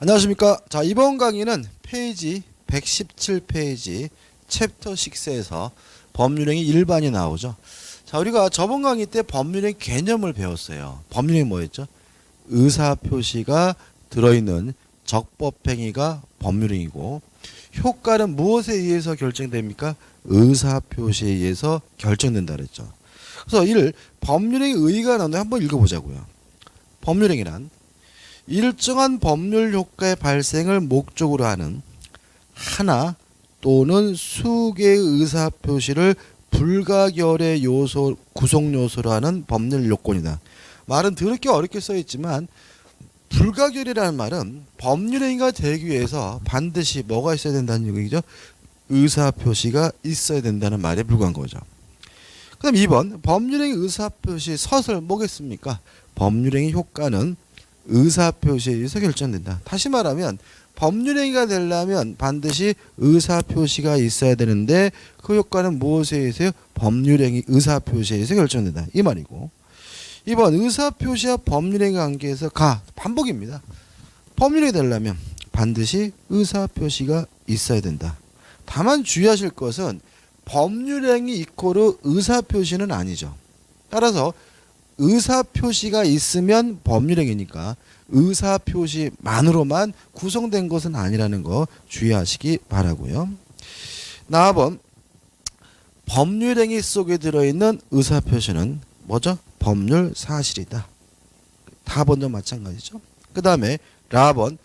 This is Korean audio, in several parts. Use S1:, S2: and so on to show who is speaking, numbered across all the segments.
S1: 안녕하십니까. 자, 이번 강의는 페이지 117페이지 챕터 6에서 법률행위 일반이 나오죠. 자, 우리가 저번 강의 때 법률행위 개념을 배웠어요. 법률행위 뭐였죠? 의사표시가 들어있는 적법행위가 법률행위고, 효과는 무엇에 의해서 결정됩니까? 의사표시에 의해서 결정된다 그랬죠. 그래서 이를 법률행위 의의가 나오는데 한번 읽어보자고요. 법률행위란 일정한 법률 효과의 발생을 목적으로 하는 하나 또는 수개의 의사표시를 불가결의 요소, 구성 요소로 하는 법률 요건이다. 말은 더럽게 어렵게 써있지만 불가결이라는 말은 법률행위가 되기 위해서 반드시 뭐가 있어야 된다는 얘기죠? 의사표시가 있어야 된다는 말에 불과한 거죠. 그 다음 2번 법률행위 의사표시 서술 뭐겠습니까? 법률행위 효과는 의사표시에 의해서 결정된다. 다시 말하면 법률행위가 되려면 반드시 의사표시가 있어야 되는데 그 효과는 무엇에 의해서요? 법률행위 의사표시에 의해서 결정된다. 이 말이고, 2번 의사표시와 법률행위 관계에서 반복입니다. 법률행위 되려면 반드시 의사표시가 있어야 된다. 다만 주의하실 것은 법률행위 이코르 의사표시는 아니죠. 따라서 의사표시가 있으면 법률행위니까 의사표시만으로만 구성된 것은 아니라는 거 주의하시기 바라고요. 나아번 법률행위 속에 들어있는 의사표시는 뭐죠? 법률 사실이다. 다번도 마찬가지죠. 그 다음에 라번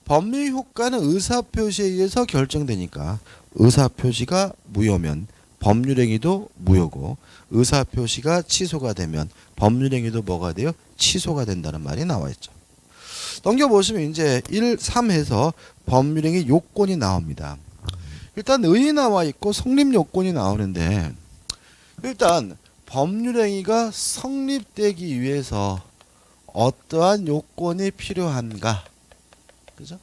S1: 법률 효과는 의사표시에 의해서 결정되니까 의사표시가 무효면 법률행위도 무효고, 의사표시가 취소가 되면 법률행위도 뭐가 돼요? 취소가 된다는 말이 나와 있죠. 넘겨보시면 이제 1, 3에서 법률행위 요건이 나옵니다. 일단 의의 나와 있고 성립 요건이 나오는데, 일단 법률행위가 성립되기 위해서 어떠한 요건이 필요한가? 그죠?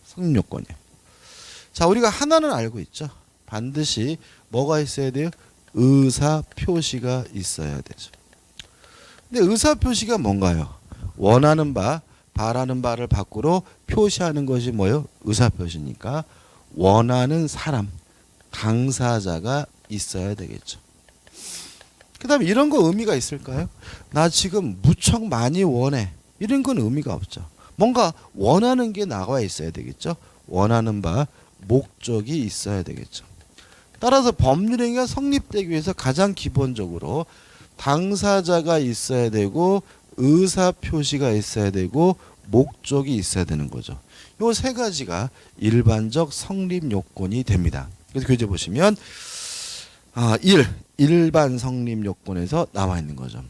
S1: 성립 요건이요. 자, 우리가 하나는 알고 있죠. 반드시 뭐가 있어야 돼요? 의사표시가 있어야 되죠. 근데 의사표시가 뭔가요? 원하는 바, 바라는 바를 밖으로 표시하는 것이 뭐예요? 의사표시니까 원하는 사람, 당사자가 있어야 되겠죠. 그 다음에 이런 거 의미가 있을까요? 나 지금 무척 많이 원해. 이런 건 의미가 없죠. 뭔가 원하는 게 나와 있어야 되겠죠. 원하는 바, 목적이 있어야 되겠죠. 따라서 법률행위가 성립되기 위해서 가장 기본적으로 당사자가 있어야 되고, 의사표시가 있어야 되고, 목적이 있어야 되는 거죠. 요 세 가지가 일반적 성립 요건이 됩니다. 그래서 교재 보시면 1. 일반 성립 요건에서 나와 있는 거죠.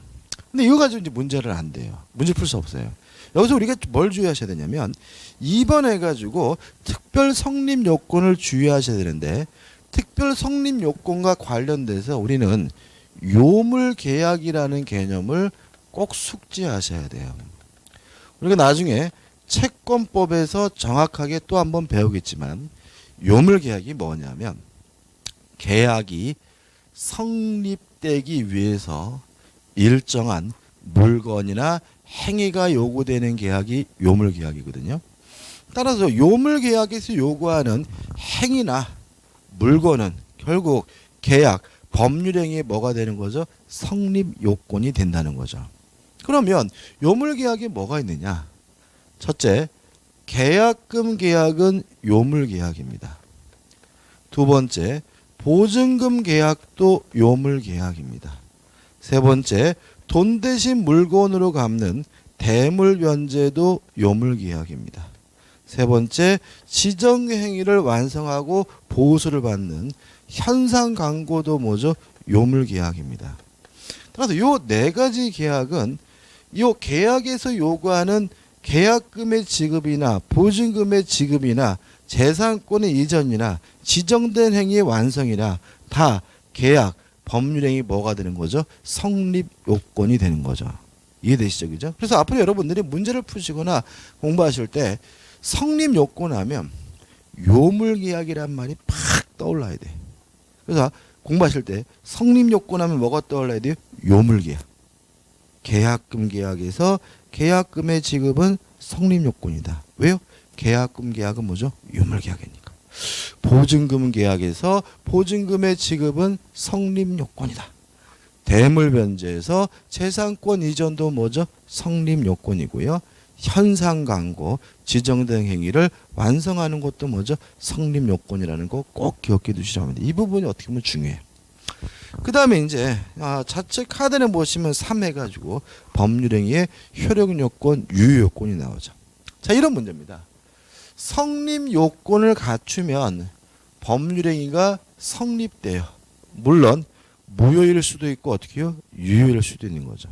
S1: 근데 이거 가지고 이제 문제를 안 돼요. 문제 풀 수 없어요. 여기서 우리가 뭘 주의하셔야 되냐면 2번 해가지고 특별 성립 요건을 주의하셔야 되는데, 특별 성립 요건과 관련돼서 우리는 요물계약이라는 개념을 꼭 숙지하셔야 돼요. 우리가 나중에 채권법에서 정확하게 또 한번 배우겠지만, 요물계약이 뭐냐면 계약이 성립되기 위해서 일정한 물건이나 행위가 요구되는 계약이 요물계약이거든요. 따라서 요물계약에서 요구하는 행위나 물건은 결국 계약, 법률행위에 뭐가 되는 거죠? 성립 요건이 된다는 거죠. 그러면 요물계약에 뭐가 있느냐? 첫째, 계약금 계약은 요물계약입니다. 두 번째, 보증금 계약도 요물계약입니다. 세 번째, 돈 대신 물건으로 갚는 대물변제도 요물계약입니다. 세 번째, 지정행위를 완성하고 보수를 받는 현상광고도 뭐죠? 요물계약입니다. 따라서 요 네 가지 계약은 요 계약에서 요구하는 계약금의 지급이나 보증금의 지급이나 재산권의 이전이나 지정된 행위의 완성이나 다 계약, 법률행위 뭐가 되는 거죠? 성립 요건이 되는 거죠. 이해되시죠? 그죠? 그래서 앞으로 여러분들이 문제를 푸시거나 공부하실 때 성립 요건 하면 요물계약이란 말이 팍 떠올라야 돼. 그래서 공부하실 때 성립 요건 하면 뭐가 떠올라야 돼요? 요물계약. 계약금 계약에서 계약금의 지급은 성립 요건이다. 왜요? 계약금 계약은 뭐죠? 유물계약이니까. 보증금 계약에서 보증금의 지급은 성립요건이다. 대물변제에서 재산권 이전도 뭐죠? 성립요건이고요. 현상광고 지정된 행위를 완성하는 것도 뭐죠? 성립요건이라는 거 꼭 기억해 두시라고 합니다. 이 부분이 어떻게 보면 중요해요. 그 다음에 이제 자책 카드를 보시면 3 해가지고 법률행위의 효력요건, 유효요건이 나오죠. 자, 이런 문제입니다. 성립요건을 갖추면 법률행위가 성립돼요. 물론 무효일 수도 있고 어떻게 해요? 유효일 수도 있는 거죠.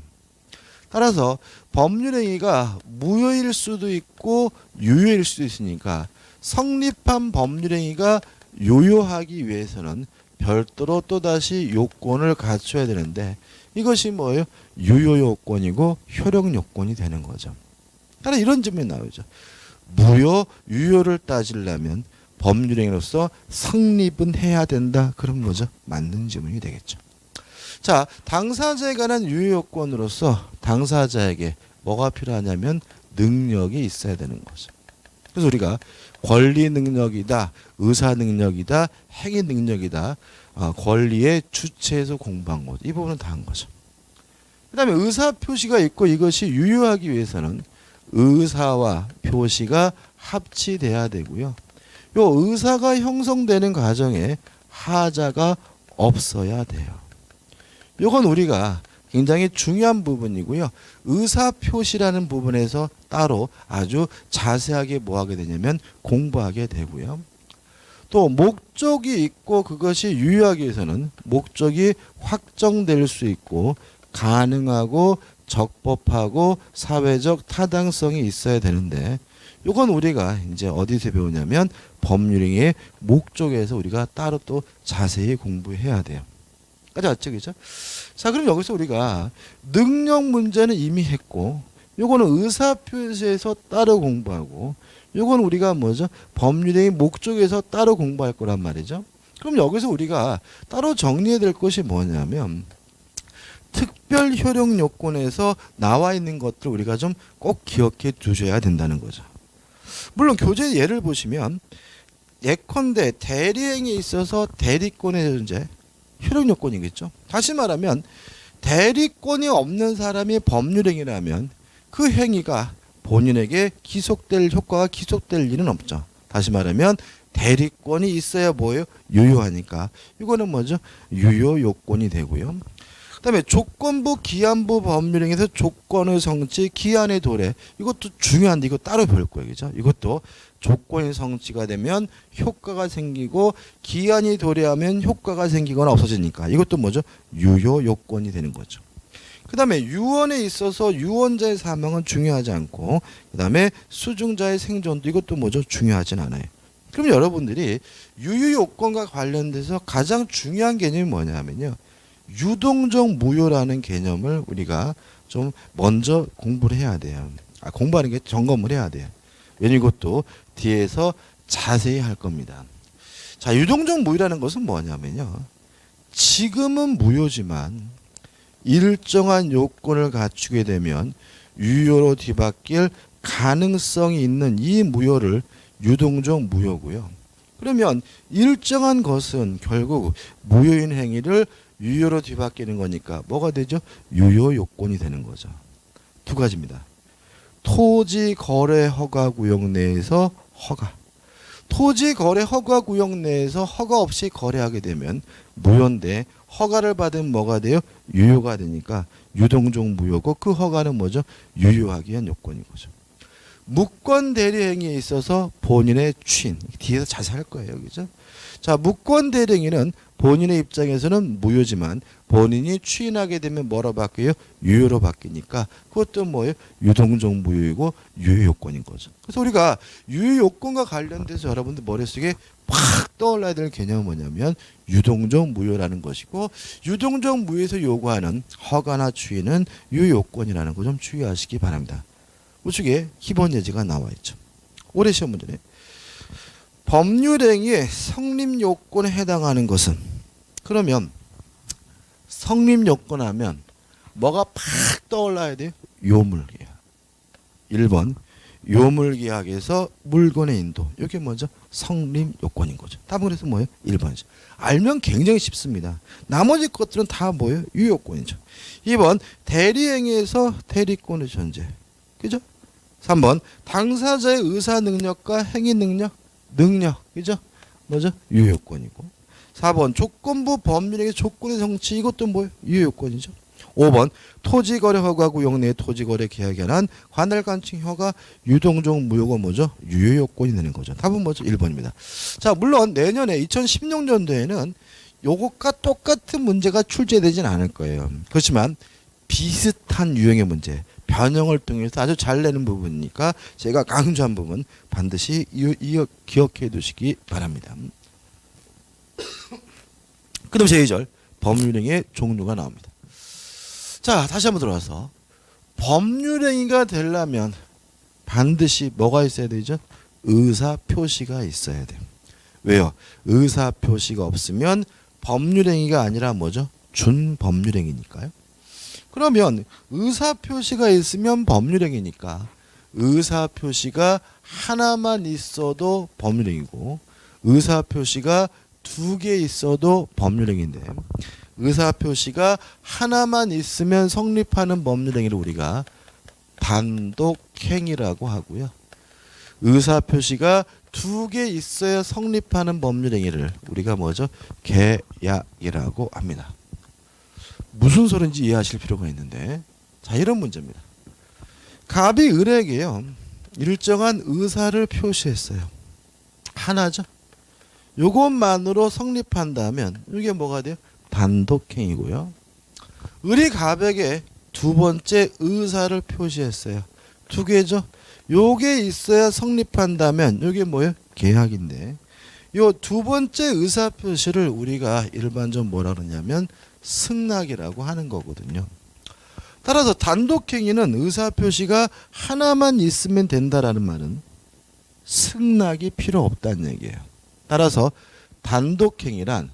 S1: 따라서 법률행위가 무효일 수도 있고 유효일 수도 있으니까 성립한 법률행위가 유효하기 위해서는 별도로 또다시 요건을 갖춰야 되는데 이것이 뭐예요? 유효요건이고 효력요건이 되는 거죠. 따라 이런 질문이 나오죠. 무효, 유효를 따지려면 법률행위로서 성립은 해야 된다. 그런 거죠. 맞는 질문이 되겠죠. 자, 당사자에 관한 유효요건으로서 당사자에게 뭐가 필요하냐면 능력이 있어야 되는 거죠. 그래서 우리가 권리 능력이다, 의사 능력이다, 행위 능력이다, 권리의 주체에서 공부한 것. 이 부분은 다 한 거죠. 그 다음에 의사 표시가 있고 이것이 유효하기 위해서는 의사와 표시가 합치돼야 되고요. 요 의사가 형성되는 과정에 하자가 없어야 돼요. 요건 우리가 굉장히 중요한 부분이고요. 의사 표시라는 부분에서 따로 아주 자세하게 뭐 하게 되냐면 공부하게 되고요. 또 목적이 있고 그것이 유효하기 위해서는 목적이 확정될 수 있고 가능하고 적법하고 사회적 타당성이 있어야 되는데 이건 우리가 이제 어디서 배우냐면 법률행위의 목적에서 우리가 따로 또 자세히 공부해야 돼요. 까지 왔죠, 그죠? 자, 그럼 여기서 우리가 능력 문제는 이미 했고 요거는 의사표시에서 따로 공부하고 요건 우리가 뭐죠? 법률행위 목적에서 따로 공부할 거란 말이죠. 그럼 여기서 우리가 따로 정리해야 될 것이 뭐냐면 특별 효력 요건에서 나와 있는 것들 우리가 좀 꼭 기억해 두셔야 된다는 거죠. 물론 교재 예를 보시면 예컨대 대리행위에 있어서 대리권의 존재 효력 요건이겠죠. 다시 말하면 대리권이 없는 사람이 법률행위라면 그 행위가 본인에게 기속될 효과가 기속될 일은 없죠. 다시 말하면 대리권이 있어야 뭐예요? 유효하니까. 이거는 뭐죠? 유효 요건이 되고요. 그다음에 조건부 기한부 법률행위에서 조건의 성취 기한의 도래 이것도 중요한데 이거 따로 배울 거예요. 그죠? 이것도 조건이 성취가 되면 효과가 생기고 기한이 도래하면 효과가 생기거나 없어지니까 이것도 뭐죠? 유효 요건이 되는 거죠. 그다음에 유언에 있어서 유언자의 사망은 중요하지 않고 그다음에 수중자의 생존도 이것도 뭐죠? 중요하진 않아요. 그럼 여러분들이 유효 요건과 관련돼서 가장 중요한 개념이 뭐냐면요. 유동적 무효라는 개념을 우리가 좀 먼저 공부를 해야 돼요. 공부하는 게 점검을 해야 돼요. 왜냐면 이것도 뒤에서 자세히 할 겁니다. 자, 유동적 무효라는 것은 뭐냐면요. 지금은 무효지만 일정한 요건을 갖추게 되면 유효로 뒤바뀔 가능성이 있는 이 무효를 유동적 무효고요. 그러면 일정한 것은 결국 무효인 행위를 유효로 뒤바뀌는 거니까 뭐가 되죠? 유효 요건이 되는 거죠. 두 가지입니다. 토지 거래 허가 구역 내에서 허가. 토지 거래 허가 구역 내에서 허가 없이 거래하게 되면 무효인데 허가를 받으면 뭐가 돼요? 유효가 되니까 유동적 무효고 그 허가는 뭐죠? 유효하기 위한 요건인 거죠. 무권 대리 행위에 있어서 본인의 취인 뒤에서 자세히 할 거예요. 그죠? 자, 무권 대리 행위는 본인의 입장에서는 무효지만 본인이 취인하게 되면 뭐로 바뀌어요? 유효로 바뀌니까 그것도 뭐예요? 유동적 무효이고 유효 요건인 거죠. 그래서 우리가 유효 요건과 관련돼서 여러분들 머릿속에 팍 떠올라야 될 개념은 뭐냐면 유동적 무효라는 것이고 유동적 무효에서 요구하는 허가나 취인은 유효 요건이라는 거 좀 주의하시기 바랍니다. 우측에 기본 예제가 나와 있죠. 올해 시험 문제네. 법률행위의 성립요건에 해당하는 것은 그러면 성립요건 하면 뭐가 팍 떠올라야 돼요? 요물이에요. 1번 요물계약에서 물건의 인도. 이게 먼저 성립 요건인 거죠. 답은 그래서 뭐예요? 1번이죠. 알면 굉장히 쉽습니다. 나머지 것들은 다 뭐예요? 유효권이죠. 2번 대리행위에서 대리권의 존재. 그죠? 3번 당사자의 의사 능력과 행위 능력. 그죠? 뭐죠? 유효권이고. 4번 조건부 법률행위 조건의 성취. 이것도 뭐예요? 유효권이죠. 5번 토지거래 허가구 용내 토지거래 계약에 관한 관할 관청 허가 유동종 무효가 뭐죠? 유효요건이 되는 거죠. 답은 뭐죠? 1번입니다. 자, 물론 내년에 2016년도에는 요것과 똑같은 문제가 출제되진 않을 거예요. 그렇지만 비슷한 유형의 문제, 변형을 통해서 아주 잘 내는 부분이니까 제가 강조한 부분 반드시 기억해 두시기 바랍니다. 그 다음 제2절 법률행위의 종류가 나옵니다. 자, 다시 한번 들어와서 법률행위가 되려면 반드시 뭐가 있어야 되죠? 의사표시가 있어야 돼요. 왜요? 의사표시가 없으면 법률행위가 아니라 뭐죠? 준법률행위니까요. 그러면 의사표시가 있으면 법률행위니까 의사표시가 하나만 있어도 법률행위고 의사표시가 2개 있어도 법률행위인데 의사표시가 하나만 있으면 성립하는 법률행위를 우리가 단독행위라고 하고요. 의사표시가 2개 있어야 성립하는 법률행위를 우리가 뭐죠? 계약이라고 합니다. 무슨 소리인지 이해하실 필요가 있는데, 자, 이런 문제입니다. 갑이 을에게요 일정한 의사를 표시했어요. 하나죠. 요것만으로 성립한다면 이게 뭐가 돼요? 단독행위고요. 을이 갑에게 2번째 의사를 표시했어요. 2개죠. 요게 있어야 성립한다면 요게 뭐예요? 계약인데 요 2번째 의사 표시를 우리가 일반적으로 뭐라 그러냐면 승낙이라고 하는 거거든요. 따라서 단독행위는 의사 표시가 하나만 있으면 된다라는 말은 승낙이 필요 없다는 얘기예요. 따라서 단독행위란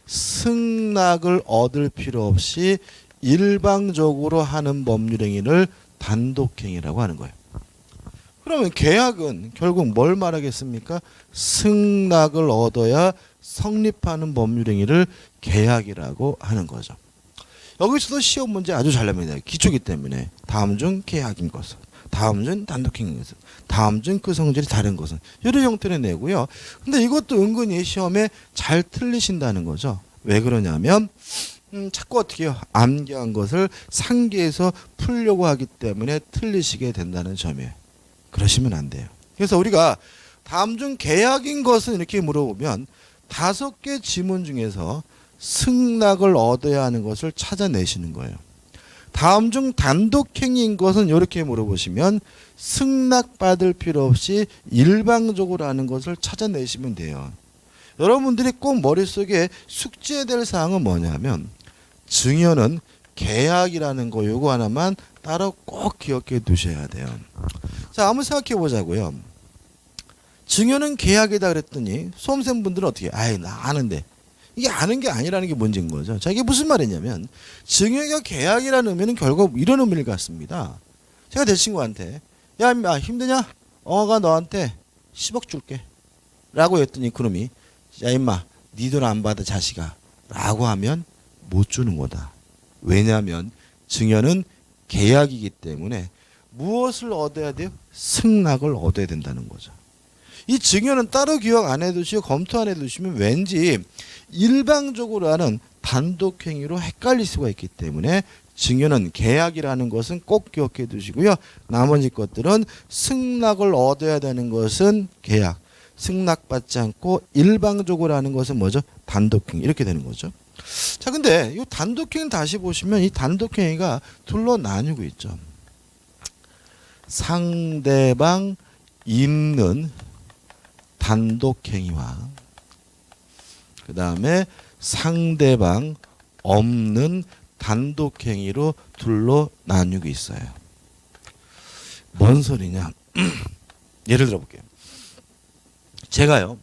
S1: 승낙을 얻을 필요 없이 일방적으로 하는 법률행위를 단독행위라고 하는 거예요. 그러면 계약은 결국 뭘 말하겠습니까? 승낙을 얻어야 성립하는 법률행위를 계약이라고 하는 거죠. 여기서도 시험 문제 아주 잘 냅니다. 기초기 때문에 다음 중 계약인 것은, 다음 중 단독행위인 것은, 다음 중 그 성질이 다른 것은 이런 형태로 내고요. 근데 이것도 은근히 시험에 잘 틀리신다는 거죠. 왜 그러냐면 자꾸 어떻게 해요? 암기한 것을 상기해서 풀려고 하기 때문에 틀리시게 된다는 점이에요. 그러시면 안 돼요. 그래서 우리가 다음 중 계약인 것은 이렇게 물어보면 5개 지문 중에서 승낙을 얻어야 하는 것을 찾아내시는 거예요. 다음 중 단독행위인 것은 이렇게 물어보시면 승낙받을 필요 없이 일방적으로 하는 것을 찾아내시면 돼요. 여러분들이 꼭 머릿속에 숙지해야 될 사항은 뭐냐면 증여는 계약이라는 거 요거 하나만 따로 꼭 기억해 두셔야 돼요. 자, 한번 생각해 보자고요. 증여는 계약이다 그랬더니 수험생분들은 어떻게 아이 나 아는데 이게 아는 게 아니라는 게 문제인 거죠. 자, 이게 무슨 말이냐면 증여가 계약이라는 의미는 결국 이런 의미를 갖습니다. 제가 내 친구한테 야 임마 힘드냐? 엉아가 너한테 10억 줄게 라고 했더니 그놈이 야 임마 니 돈 안 받아 자식아 라고 하면 못 주는 거다. 왜냐하면 증여는 계약이기 때문에 무엇을 얻어야 돼요? 승낙을 얻어야 된다는 거죠. 이 증여는 따로 기억 안 해두시고 검토 안 해두시면 왠지 일방적으로 하는 단독행위로 헷갈릴 수가 있기 때문에 증여는 계약이라는 것은 꼭 기억해 두시고요. 나머지 것들은 승낙을 얻어야 되는 것은 계약, 승낙받지 않고 일방적으로 하는 것은 뭐죠? 단독행위 이렇게 되는 거죠. 자, 근데 이 단독행위 다시 보시면 이 단독행위가 둘로 나뉘고 있죠. 상대방 있는 단독행위와 그 다음에 상대방 없는 단독행위로 둘로 나뉘고 있어요. 뭔 소리냐? 예를 들어볼게요. 제가요,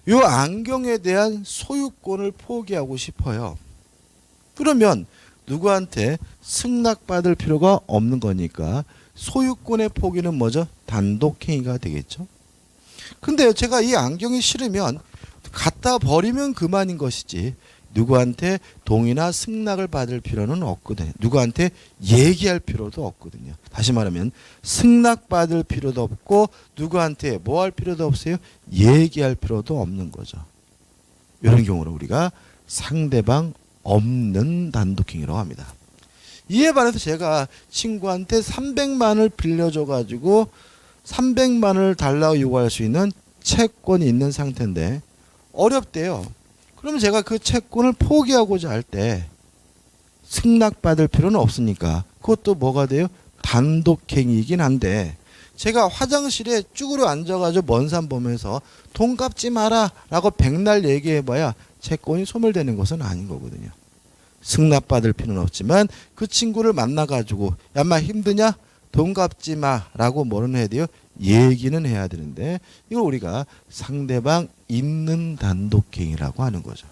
S1: 요 안경에 대한 소유권을 포기하고 싶어요. 그러면 누구한테 승낙받을 필요가 없는 거니까 소유권의 포기는 뭐죠? 단독행위가 되겠죠. 근데 제가 이 안경이 싫으면 갖다 버리면 그만인 것이지 누구한테 동의나 승낙을 받을 필요는 없거든요. 누구한테 얘기할 필요도 없거든요. 다시 말하면 승낙받을 필요도 없고 누구한테 뭐 할 필요도 없어요. 얘기할 필요도 없는 거죠. 이런 경우를 우리가 상대방 없는 단독행위라고 합니다. 이에 반해서 제가 친구한테 300만 원을 빌려줘가지고 300만 원을 달라고 요구할 수 있는 채권이 있는 상태인데 어렵대요. 그러면 제가 그 채권을 포기하고자 할 때 승낙받을 필요는 없으니까 그것도 뭐가 돼요? 단독행위이긴 한데 제가 화장실에 쭈그려 앉아가지고 먼 산 보면서 돈 갚지 마라 라고 백날 얘기해봐야 채권이 소멸되는 것은 아닌 거거든요. 승낙받을 필요는 없지만 그 친구를 만나가지고 야 인마 힘드냐? 돈 갚지 마 라고 뭐는 해야 돼요? 얘기는 해야 되는데 이걸 우리가 상대방 있는 단독행위라고 하는 거죠.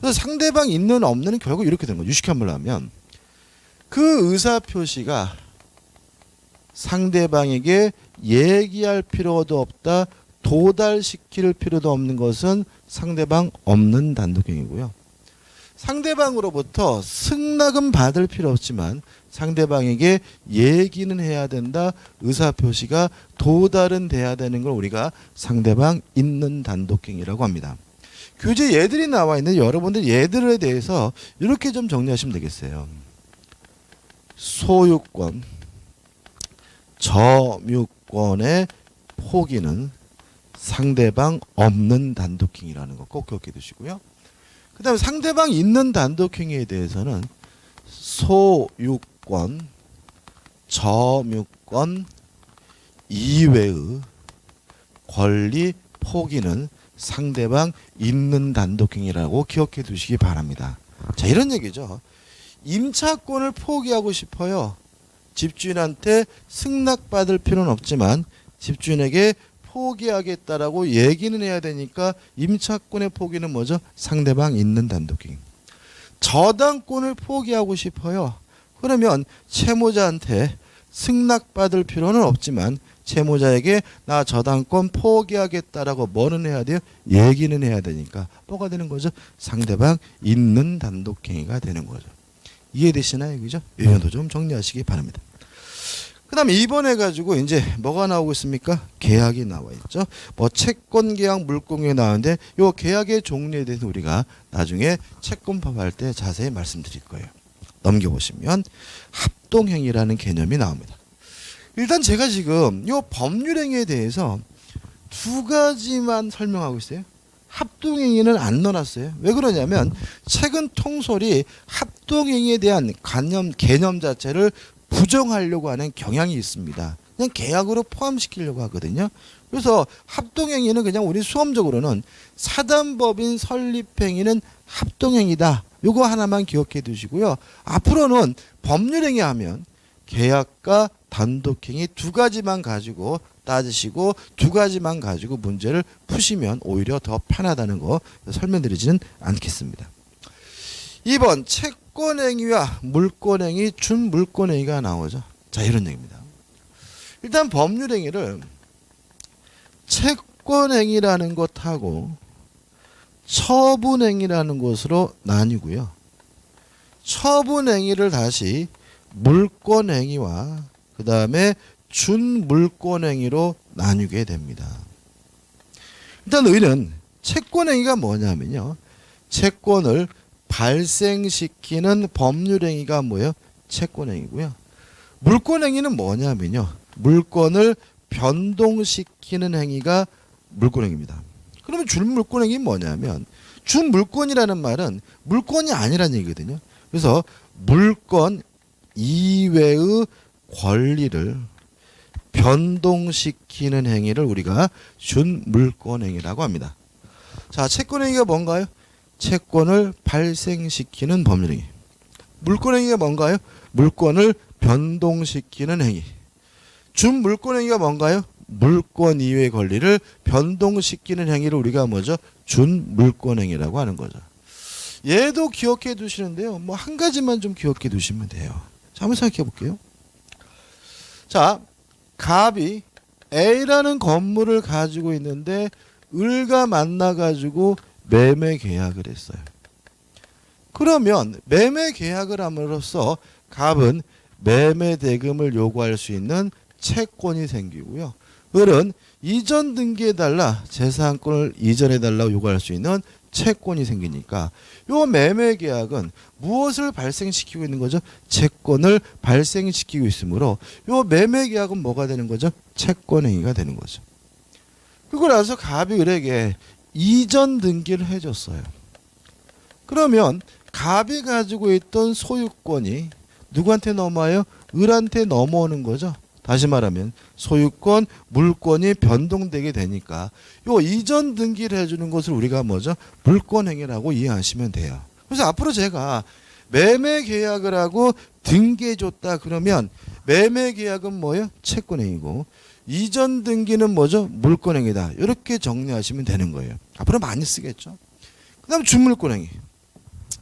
S1: 그래서 상대방 있는 없는은 결국 이렇게 되는 거죠. 유식한 말로 하면 그 의사표시가 상대방에게 얘기할 필요도 없다, 도달시킬 필요도 없는 것은 상대방 없는 단독행위고요. 상대방으로부터 승낙은 받을 필요 없지만 상대방에게 얘기는 해야 된다, 의사표시가 도달은 돼야 되는 걸 우리가 상대방 있는 단독행위라고 합니다. 교재 예들이 나와 있는데 여러분들 예들에 대해서 이렇게 좀 정리하시면 되겠어요. 소유권, 점유권의 포기는 상대방 없는 단독행위라는 거 꼭 기억해 두시고요. 그 다음에 상대방 있는 단독행위에 대해서는 소유권, 점유권 이외의 권리 포기는 상대방 있는 단독행위라고 기억해 두시기 바랍니다. 자, 이런 얘기죠. 임차권을 포기하고 싶어요. 집주인한테 승낙받을 필요는 없지만 집주인에게 포기하겠다라고 얘기는 해야 되니까 임차권의 포기는 뭐죠? 상대방 있는 단독행위. 저당권을 포기하고 싶어요. 그러면 채무자한테 승낙받을 필요는 없지만 채무자에게 나 저당권 포기하겠다라고 뭐는 해야 돼요? 얘기는 해야 되니까 뭐가 되는 거죠? 상대방 있는 단독행위가 되는 거죠. 이해되시나요? 그죠? 이 점도 좀 정리하시기 바랍니다. 그 다음에 2번 해가지고 이제 뭐가 나오고 있습니까? 계약이 나와 있죠. 뭐 채권 계약, 물권 계약 나오는데 요 계약의 종류에 대해서 우리가 나중에 채권법 할 때 자세히 말씀드릴 거예요. 넘겨보시면 합동행위라는 개념이 나옵니다. 일단 제가 지금 요 법률행위에 대해서 두 가지만 설명하고 있어요. 합동행위는 안 넣어놨어요. 왜 그러냐면 최근 통솔이 합동행위에 대한 개념 자체를 부정하려고 하는 경향이 있습니다. 그냥 계약으로 포함시키려고 하거든요. 그래서 합동행위는 그냥 우리 수험적으로는 사단법인 설립행위는 합동행위다. 요거 하나만 기억해 두시고요. 앞으로는 법률행위 하면 계약과 단독행위 두 가지만 가지고 따지시고 두 가지만 가지고 문제를 푸시면 오히려 더 편하다는 거 설명드리지는 않겠습니다. 2번 채권행위와 물권행위, 준물권행위가 나오죠. 자, 이런 얘기입니다. 일단 법률행위를 채권행위라는 것하고 처분행위라는 것으로 나뉘고요. 처분행위를 다시 물권행위와 그 다음에 준물권행위로 나뉘게 됩니다. 일단 의는 채권행위가 뭐냐면요. 채권을 발생시키는 법률행위가 뭐예요? 채권행위고요. 물권행위는 뭐냐면요. 물권을 변동시키는 행위가 물권행위입니다. 그러면 준물권행위는 뭐냐면 준물권이라는 말은 물권이 아니라는 얘기거든요. 그래서 물권 이외의 권리를 변동시키는 행위를 우리가 준물권행위라고 합니다. 자, 채권행위가 뭔가요? 채권을 발생시키는 법률행위. 물권행위가 뭔가요? 물권을 변동시키는 행위. 준물권행위가 뭔가요? 물권 이외의 권리를 변동시키는 행위를 우리가 뭐죠? 준물권행위라고 하는 거죠. 얘도 기억해 두시는데요. 뭐 한 가지만 좀 기억해 두시면 돼요. 자, 한번 생각해 볼게요. 자, 갑이 A라는 건물을 가지고 있는데 을과 만나가지고 매매 계약을 했어요. 그러면 매매 계약을 함으로써 갑은 매매 대금을 요구할 수 있는 채권이 생기고요. 을은 이전 등기해달라, 재산권을 이전해달라고 요구할 수 있는 채권이 생기니까 요 매매 계약은 무엇을 발생시키고 있는 거죠? 채권을 발생시키고 있으므로 요 매매 계약은 뭐가 되는 거죠? 채권 행위가 되는 거죠. 그리고 나서 갑이 을에게 이전 등기를 해줬어요. 그러면 갑이 가지고 있던 소유권이 누구한테 넘어와요? 을한테 넘어오는 거죠. 다시 말하면 소유권, 물권이 변동되게 되니까 요 이전 등기를 해주는 것을 우리가 뭐죠? 물권행위라고 이해하시면 돼요. 그래서 앞으로 제가 매매 계약을 하고 등기해줬다 그러면 매매 계약은 뭐예요? 채권행위고 이전 등기는 뭐죠? 물권행위다. 이렇게 정리하시면 되는 거예요. 앞으로 많이 쓰겠죠. 그 다음 준물권행위.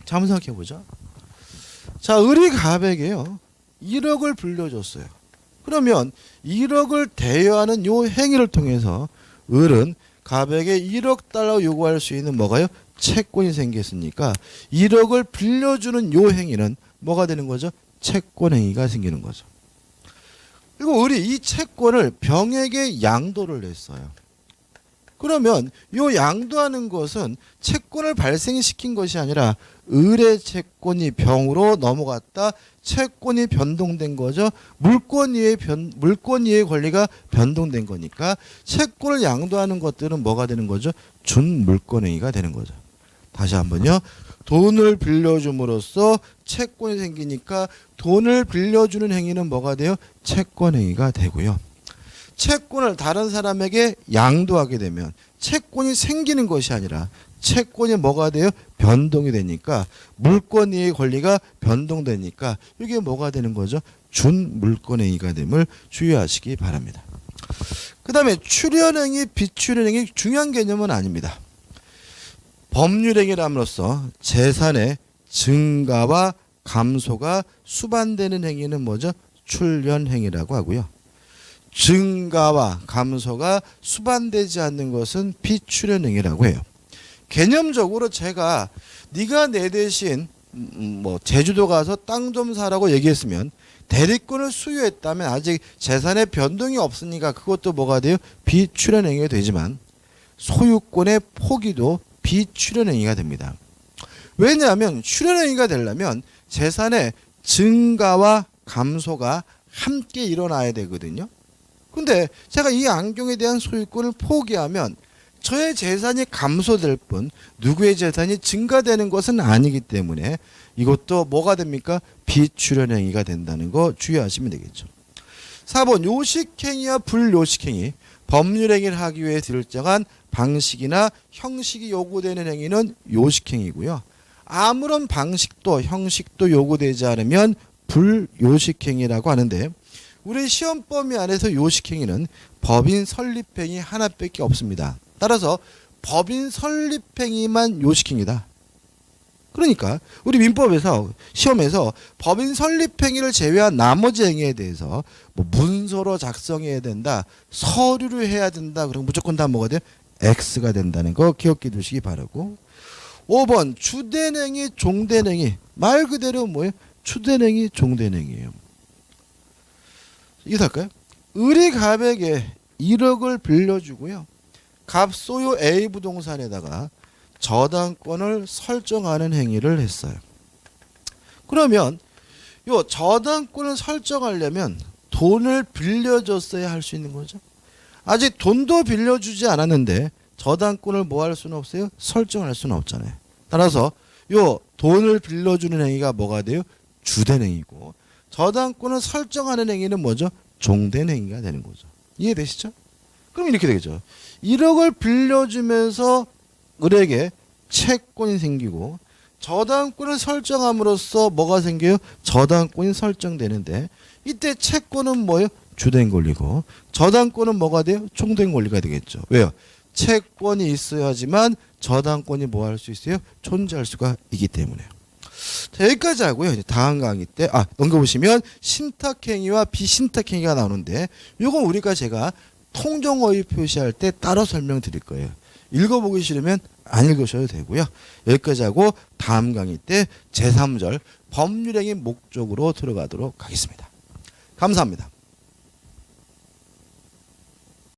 S1: 자, 한번 생각해보자. 자, 을이 갑에게요 1억을 불려줬어요. 그러면 1억을 대여하는 요 행위를 통해서 을은 갑에게 1억 달러 요구할 수 있는 뭐가요? 채권이 생겼으니까 1억을 빌려주는 요 행위는 뭐가 되는 거죠? 채권 행위가 생기는 거죠. 그리고 을이 이 채권을 병에게 양도를 했어요. 그러면 요 양도하는 것은 채권을 발생시킨 것이 아니라 을의 채권이 병으로 넘어갔다. 채권이 변동된 거죠. 물권 이의 권리가 변동된 거니까 채권을 양도하는 것들은 뭐가 되는 거죠? 준물권행위가 되는 거죠. 다시 한번요. 돈을 빌려줌으로써 채권이 생기니까 돈을 빌려주는 행위는 뭐가 돼요? 채권행위가 되고요. 채권을 다른 사람에게 양도하게 되면 채권이 생기는 것이 아니라 채권이 뭐가 돼요? 변동이 되니까 물권의 권리가 변동되니까 이게 뭐가 되는 거죠? 준물권행위가 됨을 주의하시기 바랍니다. 그 다음에 출연행위, 비출연행위 중요한 개념은 아닙니다. 법률행위람으로써 재산의 증가와 감소가 수반되는 행위는 뭐죠? 출연행위라고 하고요. 증가와 감소가 수반되지 않는 것은 비출연행위라고 해요. 개념적으로 제가 네가 내 대신 제주도 가서 땅 좀 사라고 얘기했으면 대리권을 수유했다면 아직 재산의 변동이 없으니까 그것도 뭐가 돼요? 비출연행위가 되지만 소유권의 포기도 비출연행위가 됩니다. 왜냐하면 출연행위가 되려면 재산의 증가와 감소가 함께 일어나야 되거든요. 근데 제가 이 안경에 대한 소유권을 포기하면 저의 재산이 감소될 뿐 누구의 재산이 증가되는 것은 아니기 때문에 이것도 뭐가 됩니까? 비출연행위가 된다는 거 주의하시면 되겠죠. 4번 요식행위와 불요식행위. 법률행위를 하기 위해 들정한 방식이나 형식이 요구되는 행위는 요식행위고요. 아무런 방식도 형식도 요구되지 않으면 불요식행위라고 하는데 우리 시험 범위 안에서 요식행위는 법인 설립행위 하나밖에 없습니다. 따라서 법인 설립행위만 요식행위다. 그러니까 우리 민법에서 시험에서 법인 설립행위를 제외한 나머지 행위에 대해서 문서로 작성해야 된다, 서류를 해야 된다, 그럼 무조건 다 뭐가 돼요? X가 된다는 거 기억해 두시기 바라고. 5번 주된행위, 종된행위. 말 그대로 뭐예요? 주된행위, 종된행위예요. 이거 할까요? 을이 갑에게 1억을 빌려주고요. 갑 소유 A 부동산에다가 저당권을 설정하는 행위를 했어요. 그러면 요 저당권을 설정하려면 돈을 빌려줬어야 할 수 있는 거죠. 아직 돈도 빌려주지 않았는데 저당권을 뭐 할 수는 없어요? 설정할 수는 없잖아요. 따라서 요 돈을 빌려주는 행위가 뭐가 돼요? 주된 행위고 저당권을 설정하는 행위는 뭐죠? 종된 행위가 되는 거죠. 이해되시죠? 그럼 이렇게 되겠죠. 1억을 빌려주면서 을에게 채권이 생기고 저당권을 설정함으로써 뭐가 생겨요? 저당권이 설정되는데 이때 채권은 뭐예요? 주된 권리고 저당권은 뭐가 돼요? 총된 권리가 되겠죠. 왜요? 채권이 있어야지만 저당권이 뭐 할 수 있어요? 존재할 수가 있기 때문에. 자, 여기까지 하고요. 이제 다음 강의 때 넘겨보시면 신탁행위와 비신탁행위가 나오는데 요건 우리가 제가 통정어휘 표시할 때 따로 설명드릴 거예요. 읽어보기 싫으면 안 읽으셔도 되고요. 여기까지 하고 다음 강의 때 제3절 법률행위 목적으로 들어가도록 하겠습니다. 감사합니다.